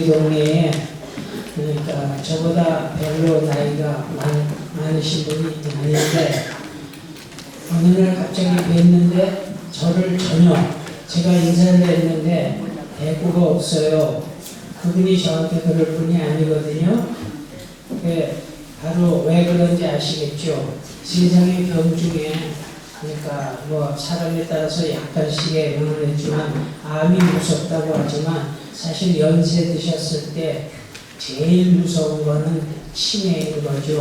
저희 동네에 그러니까 저보다 별로 나이가 많으신 분이 아닌데 어느 날 갑자기 뵀는데 저를 전혀 제가 인사를 했는데 대꾸가 없어요. 그분이 저한테 그럴 분이 아니거든요. 바로 왜 그런지 아시겠죠? 세상의 병 중에 그러니까 뭐 사람에 따라서 약간씩의 영향을 했지만 암이 무섭다고 하지만 사실 연세 드셨을 때 제일 무서운 거는 치매인 거죠.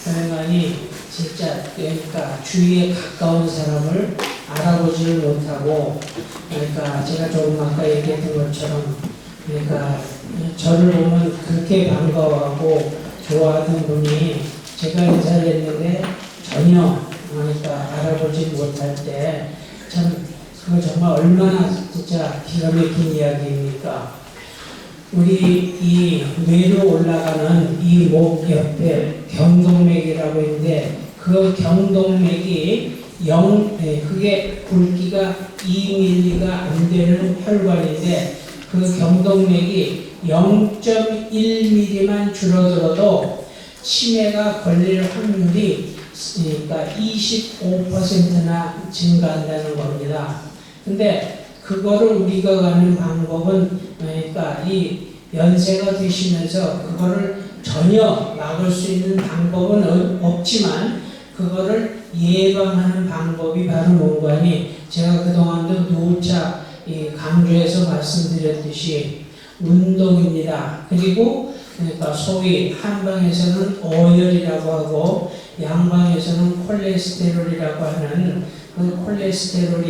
그러니 진짜 그러니까 주위에 가까운 사람을 알아보지를 못하고 그러니까 제가 조금 아까 얘기했던 것처럼 그러니까 저를 보면 그렇게 반가워하고 좋아하던 분이 제가 인사를 했는데 전혀 그러니까 알아보지 못할 때 참 그거 정말 얼마나 진짜 기가 막힌 이야기입니까? 우리 이 뇌로 올라가는 이 목 옆에 경동맥이라고 있는데 그 경동맥이 그게 굵기가 2mm가 안 되는 혈관인데 그 경동맥이 0.1mm만 줄어들어도 치매가 걸릴 확률이 그러니까 25%나 증가한다는 겁니다. 근데 그거를 우리가 가는 방법은 그러니까 이 연세가 드시면서 그거를 전혀 막을 수 있는 방법은 없지만 그거를 예방하는 방법이 바로 뭔가니 제가 그동안도 누차 강조해서 말씀드렸듯이 운동입니다. 그리고 그러니까 소위 한방에서는 어혈이라고 하고 양방에서는 콜레스테롤이라고 하는 그 콜레스테롤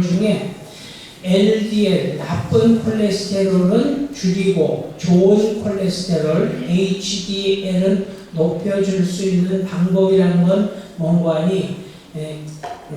중에 LDL 나쁜 콜레스테롤은 줄이고 좋은 콜레스테롤 HDL은 높여줄 수 있는 방법이라는 건 뭔가니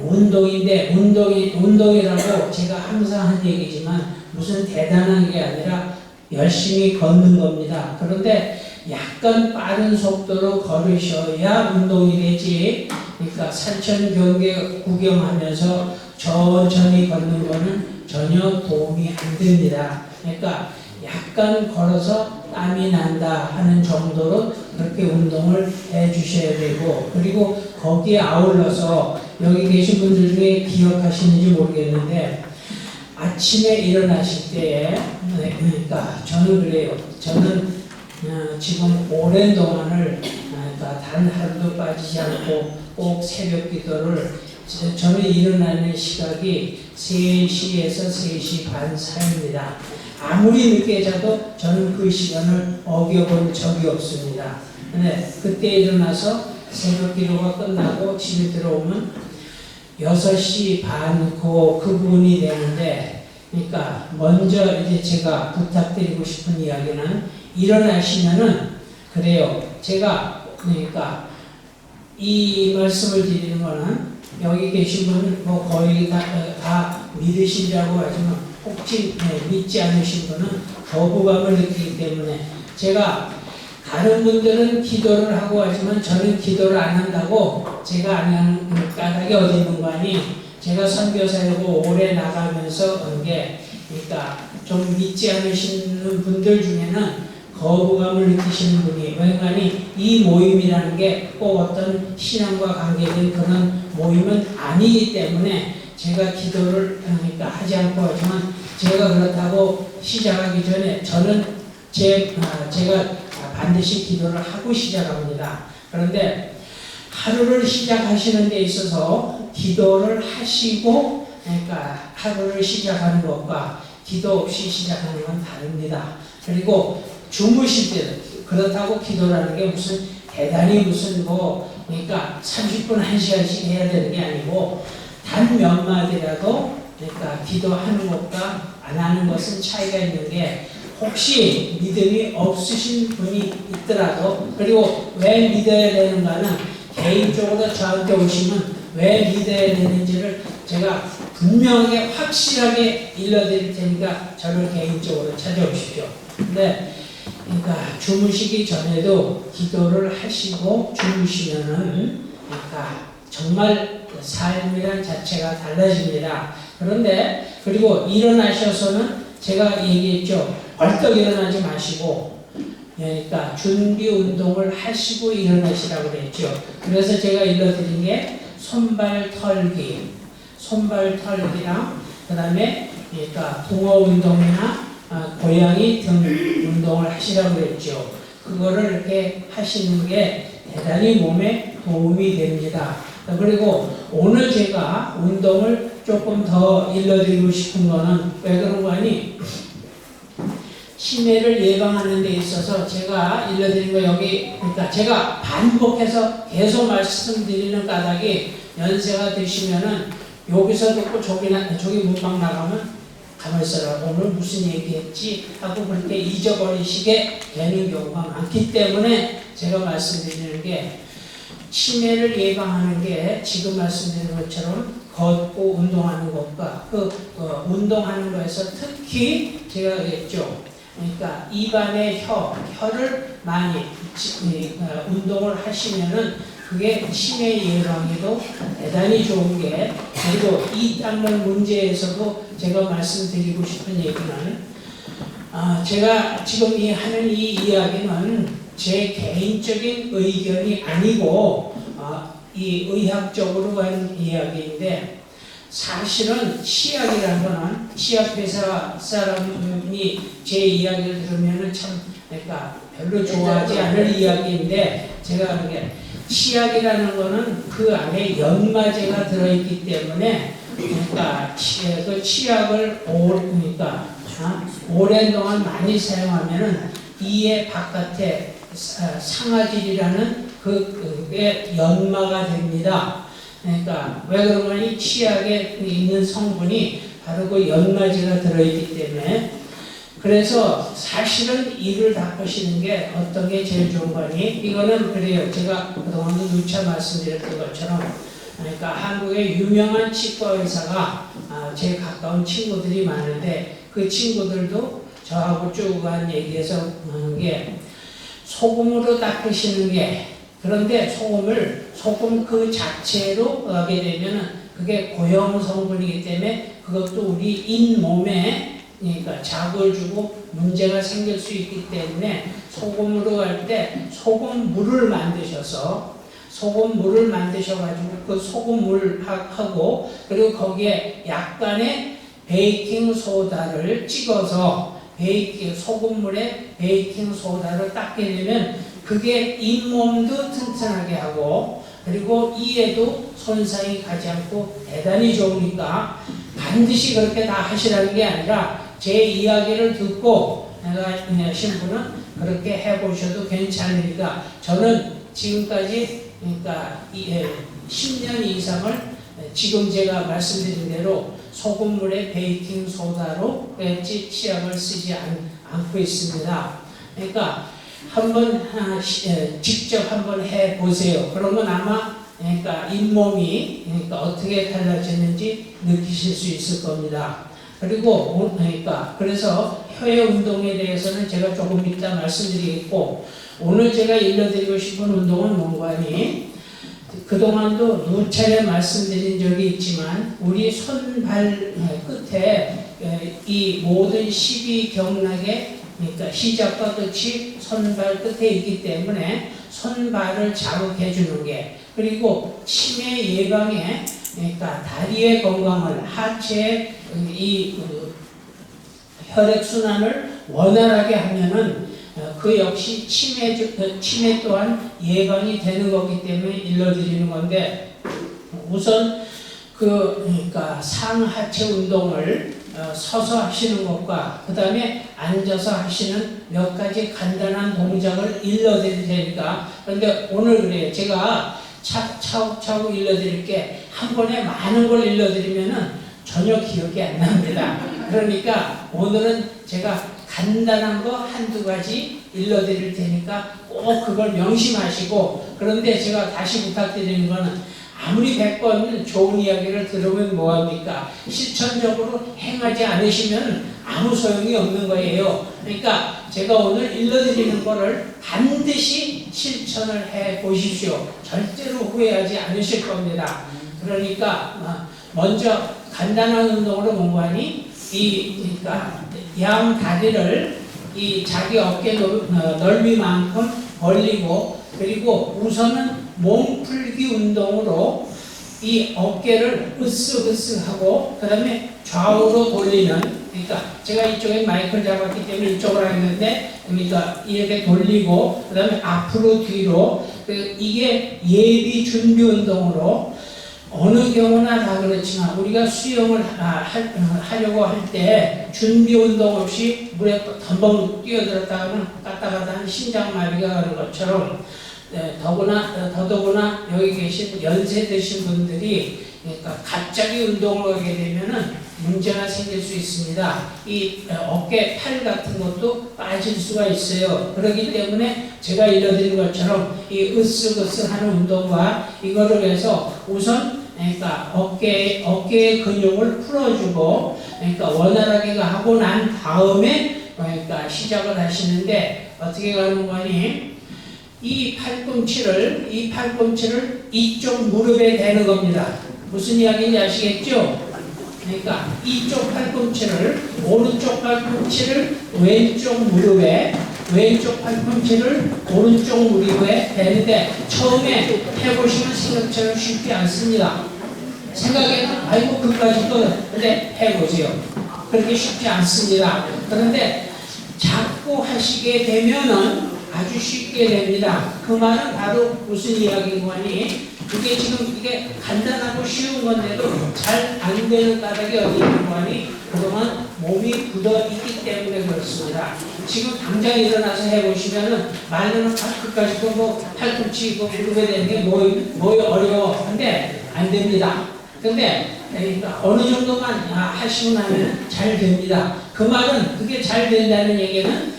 운동인데 운동이라고 제가 항상 한 얘기지만 무슨 대단한 게 아니라 열심히 걷는 겁니다. 그런데 약간 빠른 속도로 걸으셔야 운동이 되지. 그러니까 산천 경계 구경하면서 천천히 걷는 거는 전혀 도움이 안 됩니다. 그러니까 약간 걸어서 땀이 난다 하는 정도로 그렇게 운동을 해 주셔야 되고 그리고 거기에 아울러서 여기 계신 분들 중에 기억하시는지 모르겠는데 아침에 일어나실 때에 그러니까 저는 그래요. 저는 지금 오랜 동안을 그러니까 단 하루도 빠지지 않고 꼭 새벽 기도를 저는 일어나는 시각이 3시에서 3시 반 사이입니다. 아무리 늦게 자도 저는 그 시간을 어겨본 적이 없습니다. 근데 그때 일어나서 새벽 기도가 끝나고 집에 들어오면 6시 반 그 부분이 되는데 그러니까 먼저 이제 제가 부탁드리고 싶은 이야기는 일어나시면은 그래요. 제가 그러니까 이 말씀을 드리는 거는 여기 계신 분은 뭐 거의 다 믿으시려고 하지만 혹시 믿지 않으신 분은 거부감을 느끼기 때문에 제가 다른 분들은 기도를 하고 하지만 저는 기도를 안 한다고 제가 안 하는 까닭이 어디 있는 거 아니 제가 선교사이고 오래 나가면서 본 게 그러니까 좀 믿지 않으시는 분들 중에는 거부감을 느끼시는 분이 왜냐하니 이 모임이라는 게 꼭 어떤 신앙과 관계된 그런 모임은 아니기 때문에 제가 기도를 그러니까 하지 않고 하지만 제가 그렇다고 시작하기 전에 저는 제가 반드시 기도를 하고 시작합니다. 그런데 하루를 시작하시는 데 있어서 기도를 하시고 그러니까 하루를 시작하는 것과 기도 없이 시작하는 건 다릅니다. 그리고 주무실 때 그렇다고 기도라는 게 무슨 대단히 무슨 그러니까 30분 1시간씩 해야 되는 게 아니고 단 몇 마디라도 그러니까 기도하는 것과 안 하는 것은 차이가 있는 게 혹시 믿음이 없으신 분이 있더라도 그리고 왜 믿어야 되는가는 개인적으로 저한테 오시면 왜 믿어야 되는지를 제가 분명하게 확실하게 일러드릴 테니까 저를 개인적으로 찾아오십시오. 근데 그러니까 주무시기 전에도 기도를 하시고 주무시면은 그러니까 정말 삶이란 자체가 달라집니다. 그런데 그리고 일어나셔서는 제가 얘기했죠. 벌떡 일어나지 마시고, 그러니까 준비 운동을 하시고 일어나시라고 그랬죠. 그래서 제가 일러드린 게 손발 털기랑 그 다음에 그러니까 붕어 운동이나 고양이 등 운동을 하시라고 그랬죠. 그거를 이렇게 하시는 게 대단히 몸에 도움이 됩니다. 그리고 오늘 제가 운동을 조금 더 일러드리고 싶은 거는 왜 그런 거 아니? 치매를 예방하는 데 있어서 제가 일러드린 거 여기, 그러니까 제가 반복해서 계속 말씀드리는 까닭이 연세가 되시면은 여기서 듣고 저기 문방 나가면 가만히 있어라, 오늘 무슨 얘기했지? 하고 그렇게 잊어버리시게 되는 경우가 많기 때문에 제가 말씀드리는 게 치매를 예방하는 게 지금 말씀드린 것처럼 걷고 운동하는 것과 운동하는 것에서 특히 제가 그랬죠. 그러니까 입안의 혀를 많이 운동을 하시면은 그게 치매 예방에도 대단히 좋은 게, 그리고 이 닦는 문제에서도 제가 말씀드리고 싶은 얘기는 제가 지금 하는 이 이야기는 제 개인적인 의견이 아니고 이 의학적으로 하는 이야기인데, 사실은 치약이라는 거는 치약회사 사람이 제 이야기를 들으면 참 그러니까 별로 좋아하지 않을 이야기인데, 제가 그게 치약이라는 거는 그 안에 연마제가 들어있기 때문에 그러니까 그 치약을 오랜 동안 많이 사용하면은 이의 바깥에 상아질이라는 그게 연마가 됩니다. 그러니까 왜 그런 거니? 치약에 있는 성분이 바로 그 연마제가 들어있기 때문에. 그래서 사실은 이를 닦으시는 게 어떤 게 제일 좋은 거니? 이거는 그래요. 제가 그동안도 누차 말씀드렸던 것처럼, 그러니까 한국의 유명한 치과 의사가 제 가까운 친구들이 많은데, 그 친구들도 저하고 쭉 한 얘기에서 하는 게 소금으로 닦으시는 게, 그런데 소금 그 자체로 하게 되면은 그게 고형 성분이기 때문에 그것도 우리 잇몸에 그러니까 자극을 주고 문제가 생길 수 있기 때문에 소금으로 할 때 소금물을 만드셔가지고 그 소금물하고 그리고 거기에 약간의 베이킹 소다를 찍어서 소금물에 베이킹 소다를 닦게 되면 그게 잇몸도 튼튼하게 하고 그리고 이에도 손상이 가지 않고 대단히 좋으니까 반드시 그렇게 다 하시라는 게 아니라 제 이야기를 듣고 내가 신부는 그렇게 해보셔도 괜찮으니까, 저는 지금까지 그러니까 10년 이상을 지금 제가 말씀드린 대로 소금물에 베이킹 소다로 치약을 쓰지 않고 있습니다. 그러니까 한번 직접 한번 해보세요. 그러면 아마 그러니까 잇몸이 그러니까 어떻게 달라졌는지 느끼실 수 있을 겁니다. 그리고 그래서 혀의 운동에 대해서는 제가 조금 이따 말씀드리겠고, 오늘 제가 일러드리고 싶은 운동은 뭔가 하니, 그동안도 누차례 말씀드린 적이 있지만 우리 손발 끝에 이 모든 12경락의 그러니까 시작과 끝이 손발 끝에 있기 때문에 손발을 자극해 주는 게, 그리고 치매 예방에 그러니까 다리의 건강을, 하체의 이 혈액순환을 원활하게 하면은 그 역시 치매 또한 예방이 되는 거기 때문에 일러드리는 건데, 우선 그러니까 상하체 운동을 서서 하시는 것과 그 다음에 앉아서 하시는 몇 가지 간단한 동작을 일러드릴 테니까. 그런데 오늘 그래요. 제가 차곡차곡 일러드릴 게 한 번에 많은 걸 일러드리면은 전혀 기억이 안 납니다. 그러니까 오늘은 제가 간단한 거 한두 가지 일러드릴 테니까 꼭 그걸 명심하시고, 그런데 제가 다시 부탁드리는 거는 아무리 100번 좋은 이야기를 들으면 뭐합니까? 실천적으로 행하지 않으시면 아무 소용이 없는 거예요. 그러니까 제가 오늘 일러드리는 거를 반드시 실천을 해 보십시오. 절대로 후회하지 않으실 겁니다. 그러니까 먼저 간단한 운동으로 뭔가 하니 그러니까 양 다리를 이 자기 어깨 넓이만큼 벌리고, 그리고 우선은 몸 풀기 운동으로 이 어깨를 으쓱으쓱하고 그 다음에 좌우로 돌리는, 그러니까 제가 이쪽에 마이크를 잡았기 때문에 이쪽으로 하겠는데, 그러니까 이렇게 돌리고 그 다음에 앞으로 뒤로, 이게 예비 준비 운동으로 어느 경우나 다 그렇지만 우리가 수영을 하려고 할 때 준비 운동 없이 물에 덤벙 뛰어들었다 하면 까딱하다 심장마비가 가는 것처럼, 더더구나 여기 계신 연세 드신 분들이 그러니까 갑자기 운동을 하게 되면은 문제가 생길 수 있습니다. 이 어깨, 팔 같은 것도 빠질 수가 있어요. 그렇기 때문에 제가 일러드린 것처럼 이 으쓱으쓱 하는 운동과 이거를 해서 우선 그러니까 어깨의 근육을 풀어주고, 그러니까 원활하게 하고 난 다음에 그러니까 시작을 하시는데, 어떻게 가는 거니? 이 팔꿈치를 이쪽 무릎에 대는 겁니다. 무슨 이야기인지 아시겠죠? 그러니까 이쪽 팔꿈치를, 오른쪽 팔꿈치를 왼쪽 무릎에, 왼쪽 팔꿈치를 오른쪽 무릎에 대는데, 처음에 해보시면 생각처럼 쉽지 않습니다. 생각에는 아이고 그까짓 거는, 근데 해보세요. 그렇게 쉽지 않습니다. 그런데 자꾸 하시게 되면은 아주 쉽게 됩니다. 그 말은 바로 무슨 이야기인 거니? 그게 지금 이게 간단하고 쉬운 건데도 잘 안 되는 까닭이 어디 있는 거니? 그동안 몸이 굳어 있기 때문에 그렇습니다. 지금 당장 일어나서 해보시면은 말로는 그까짓 뭐 팔꿈치 무릎에 대는 게 뭐 어려워. 근데 안 됩니다. 근데 어느 정도만 하시고 나면 잘 됩니다. 그 말은 그게 잘 된다는 얘기는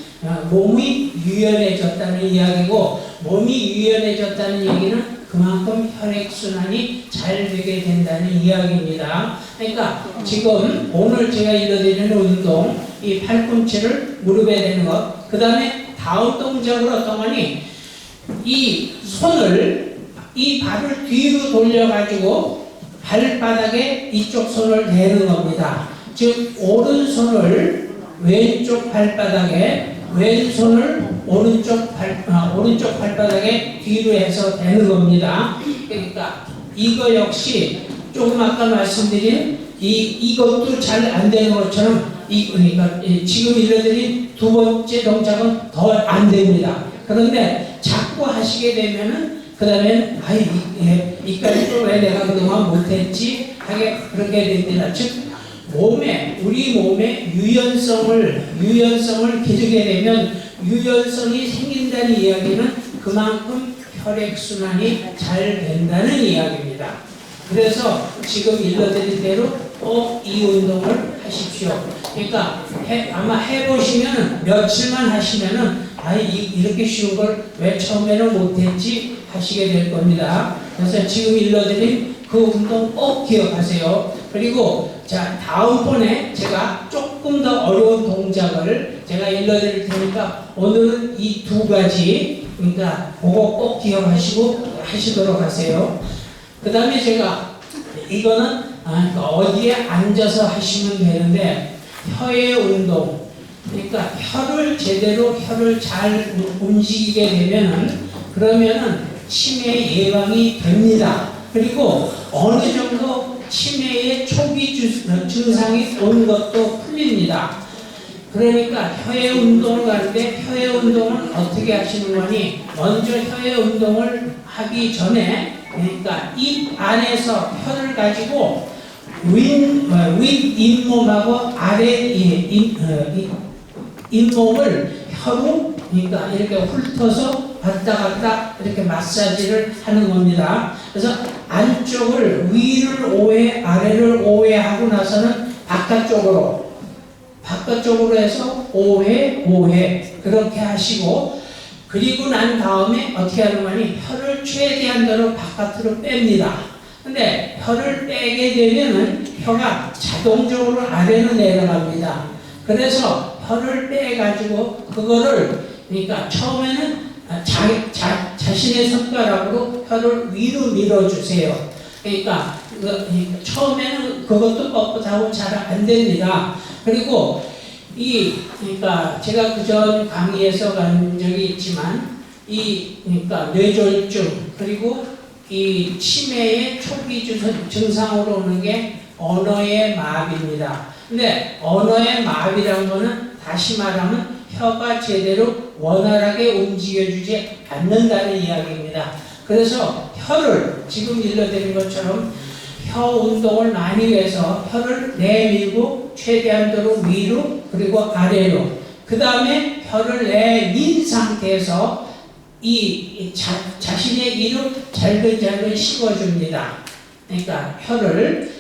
몸이 유연해졌다는 이야기고, 몸이 유연해졌다는 얘기는 그만큼 혈액순환이 잘 되게 된다는 이야기입니다. 그러니까 지금 오늘 제가 일러드리는 운동, 이 팔꿈치를 무릎에 대는 것, 그 다음에 다음 동작으로 어떤 거니? 이 손을, 이 발을 뒤로 돌려가지고 발바닥에 이쪽 손을 대는 겁니다. 즉 오른손을 왼쪽 발바닥에, 왼손을 오른쪽 발바닥에 뒤로 해서 대는 겁니다. 그러니까 이거 역시 조금 아까 말씀드린 이것도 잘 안 되는 것처럼 그러니까 지금 일러드린 두 번째 동작은 더 안 됩니다. 그런데 자꾸 하시게 되면은 그 다음에는 이까지도 왜 내가 그동안 못했지 하게 그렇게 됩니다. 즉 우리 몸의 유연성을 기르게 되면, 유연성이 생긴다는 이야기는 그만큼 혈액순환이 잘 된다는 이야기입니다. 그래서 지금 일러드린 대로 꼭 이 운동을 하십시오. 그러니까 아마 해보시면 며칠만 하시면은 이렇게 쉬운 걸 왜 처음에는 못했지 하시게 될 겁니다. 그래서 지금 일러드린 그 운동 꼭 기억하세요. 그리고 자, 다음번에 제가 조금 더 어려운 동작을 제가 일러드릴 테니까 오늘은 이 두 가지, 그러니까 그거 꼭 기억하시고 하시도록 하세요. 그 다음에 제가 이거는 그러니까 어디에 앉아서 하시면 되는데, 혀의 운동, 그러니까 혀를 잘 움직이게 되면은, 그러면은 치매 예방이 됩니다. 그리고 어느 정도 치매의 초기 증상이 온 것도 풀립니다. 그러니까 혀의 운동을 하는데, 혀의 운동은 어떻게 하시는 거니? 먼저 혀의 운동을 하기 전에, 그러니까 입 안에서 혀를 가지고 윗 잇몸하고 아래 잇몸을 혀로, 그러니까 이렇게 훑어서 왔다 갔다 이렇게 마사지를 하는 겁니다. 그래서 안쪽을 위를 5회, 아래를 5회 하고 나서는 바깥쪽으로 해서 5회 그렇게 하시고, 그리고 난 다음에 어떻게 하는 거니? 혀를 최대한대로 바깥으로 뺍니다. 근데 혀를 빼게 되면은 혀가 자동적으로 아래로 내려갑니다. 그래서 혀를 빼가지고 그거를, 그러니까 처음에는 자신의 손가락으로 혀를 위로 밀어주세요. 그러니까 처음에는 그것도 뻣뻣하고 잘 안 됩니다. 그리고 그러니까 제가 그전 강의에서 간 적이 있지만 그러니까 뇌졸중 그리고 이 치매의 초기 증상으로 오는 게 언어의 마비입니다. 근데 언어의 마비라는 거는 다시 말하면 혀가 제대로 원활하게 움직여주지 않는다는 이야기입니다. 그래서 혀를 지금 일러드린 것처럼 혀 운동을 많이 해서 혀를 내밀고 최대한도로 위로 그리고 아래로 그 다음에 혀를 내민 상태에서 자신의 이로 잘근잘근 씹어줍니다. 그러니까 혀를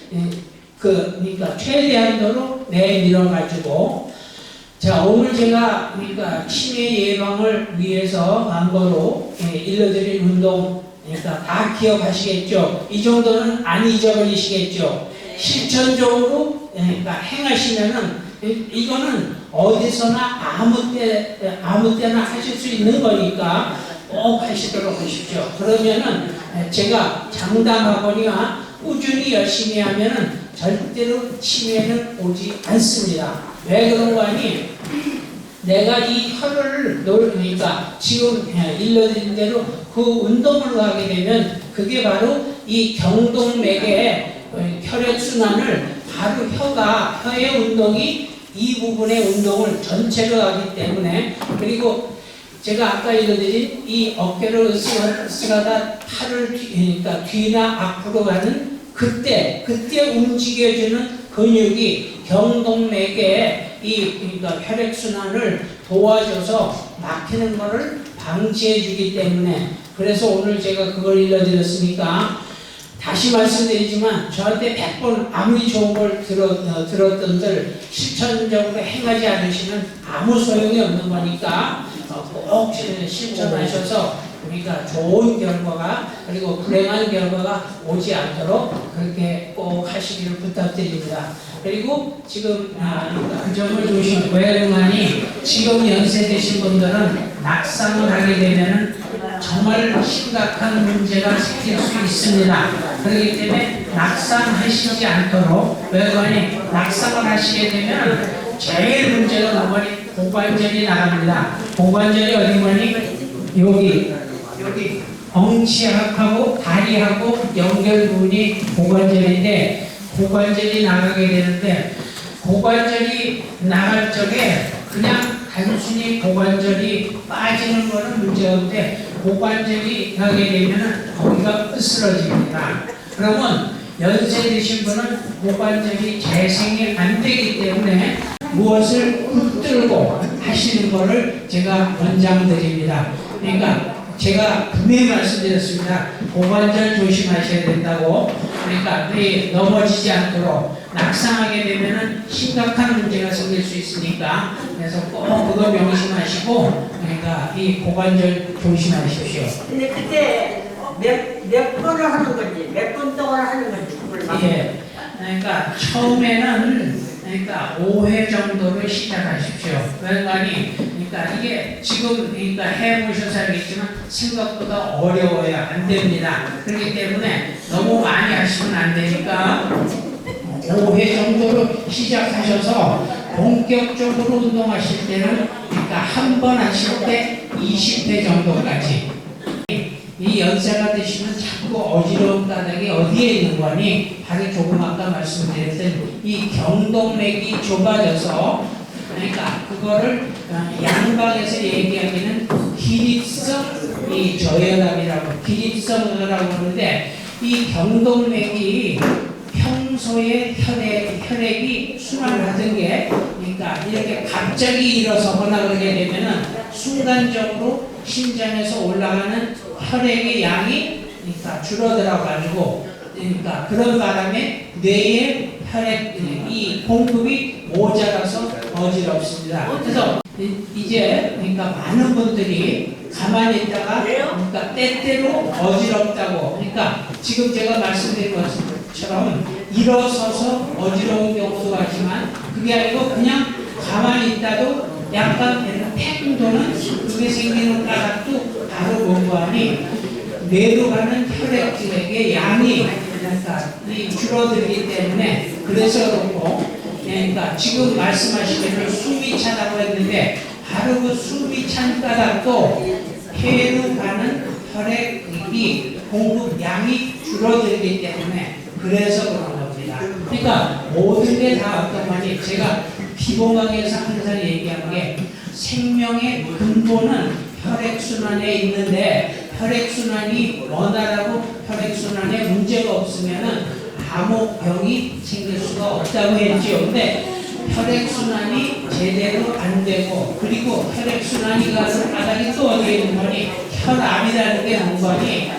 그러니까 최대한도로 내밀어가지고 자 오늘 제가 그러니까 치매 예방을 위해서 광고로 일러드린 운동 그러니까 다 기억하시겠죠? 이 정도는 안 잊어버리시겠죠? 실천적으로 그러니까 행하시면은 이거는 어디서나 아무 때나 하실 수 있는 거니까 꼭 하시도록 하십시오. 그러면은 제가 장담하거니와 꾸준히 열심히 하면은 절대로 치매는 오지 않습니다. 왜 그런 거 아니? 내가 이 혀를 그러니까 지금 일러드린 대로 그 운동을 하게 되면 그게 바로 이 경동맥의 혈액순환을 바로 혀의 운동이 이 부분의 운동을 전체로 하기 때문에 그리고 제가 아까 일러드린 이 어깨를 으스러다 팔을 그러니까 뒤나 앞으로 가는 그때 움직여주는 근육이 경동맥의 그러니까 혈액순환을 도와줘서 막히는 것을 방지해주기 때문에 그래서 오늘 제가 그걸 일러드렸으니까 다시 말씀드리지만 저한테 100번 아무리 좋은 걸 들었던들 실천적으로 행하지 않으시면 아무 소용이 없는 거니까 꼭 실천하셔서 그러니까 좋은 결과가 그리고 불행한 결과가 오지 않도록 그렇게 꼭 하시기를 부탁드립니다. 그리고 지금 그 점을 조심하고 왜냐하니 지금 연세 드신 분들은 낙상을 하게 되면 정말 심각한 문제가 생길 수 있습니다. 그렇기 때문에 낙상하시지 않도록 왜냐하니 낙상을 하시게 되면 제일 문제가 뭐니 고관절이 나갑니다. 고관절이 어디 뭐니 여기 엉치하고 다리하고 연결 부분이 고관절인데 고관절이 나가게 되는데 고관절이 나갈 적에 그냥 단순히 고관절이 빠지는 거는 문제가 없는데 고관절이 가게 되면 거기가 으스러집니다. 그러면 연세 드신 분은 고관절이 재생이 안 되기 때문에 무엇을 붙들고 하시는 것을 제가 권장드립니다. 그러니까 제가 분명히 말씀드렸습니다. 고관절 조심하셔야 된다고. 그러니까 넘어지지 않도록 낙상하게 되면은 심각한 문제가 생길 수 있으니까 그래서 꼭 그거 명심하시고 그러니까 이 고관절 조심하십시오. 근데 그때 몇 번을 하는 건지 몇 분 동안 하는 건지 그걸 예. 그러니까 처음에는 그러니까 5회 정도로 시작하십시오. 그러니까 이게 지금 그러니까 해보셔서 알겠지만 생각보다 어려워야 안 됩니다. 그렇기 때문에 너무 많이 하시면 안 되니까 5회 정도로 시작하셔서 본격적으로 운동하실 때는 그러니까 한 번 하실 때 20회 정도까지. 이 연세가 드시면 자꾸 어지러운 까닭이 어디에 있는 거니? 바로 조금 아까 말씀드렸던 이 경동맥이 좁아져서 그러니까 그거를 양방에서 얘기하기는 기립성 이 저혈압이라고 기립성이라고 하는데 이 경동맥이 평소에 혈액이 순환하던 게 그러니까 이렇게 갑자기 일어서거나 그러게 되면은 순간적으로 심장에서 올라가는 혈액의 양이 그러니까 줄어들어 가지고 그러니까 그런 바람에 뇌에 혈액이 공급이 모자라서 어지럽습니다. 그래서 이제 그러니까 많은 분들이 가만히 있다가 그러니까 때때로 어지럽다고 그러니까 지금 제가 말씀드린 것처럼 일어서서 어지러운 경우도 하지만 그게 아니고 그냥 가만히 있다도 약간 팽 도는 그게 생기는 까닭도 바로 공부하니 뇌로 가는 혈액의 양이 그러니까 줄어들기 때문에 그래서 그렇고 그러니까 지금 말씀하신 대로 숨이 차다고 했는데 바로 그 숨이 찬 까닭도 폐로 가는 혈액이 공급량이 줄어들기 때문에 그래서 그런 겁니다. 그러니까 모든 게 다 어떤 말이 제가 피부강에서 항상 얘기한 게 생명의 근본은 혈액순환에 있는데 혈액순환이 원활하고 혈액순환에 문제가 없으면은 아무 병이 생길 수가 없다고 했지요. 근데 혈액순환이 제대로 안 되고 그리고 혈액순환이 가는 바닥이 또 어디에 있는 거니 혈압이라는 게 있는 거니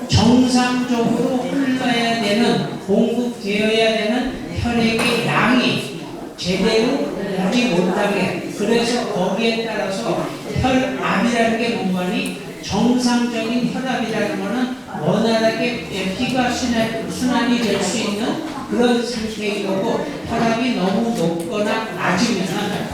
정상적으로 흘러야 되는 공급되어야 되는 혈액의 양이 제대로 오지 못하게 그래서 거기에 따라서 혈압이라는 게 뭔가니 정상적인 혈압이라는 거는 원활하게 피가 순환이 될 수 있는 그런 상태인 거고 혈압이 너무 높거나 낮으면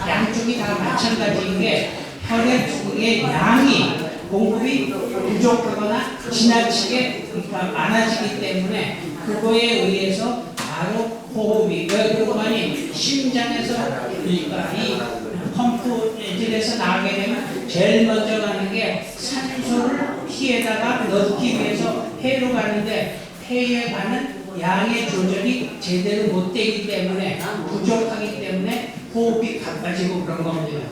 양쪽이 다 마찬가지인 게 혈액의 양이 공급이 부족하거나 지나치게 그러니까 많아지기 때문에 그거에 의해서 바로 호흡이 그러니 심장에서 그러니까 이 펌프 엔진에서 나가게 되면 제일 먼저 가는 게 산소를 피에다가 넣기 위해서 폐로 가는데 폐에 가는 양의 조절이 제대로 못 되기 때문에 부족하기 때문에 호흡이 가빠지고 그런 겁니다.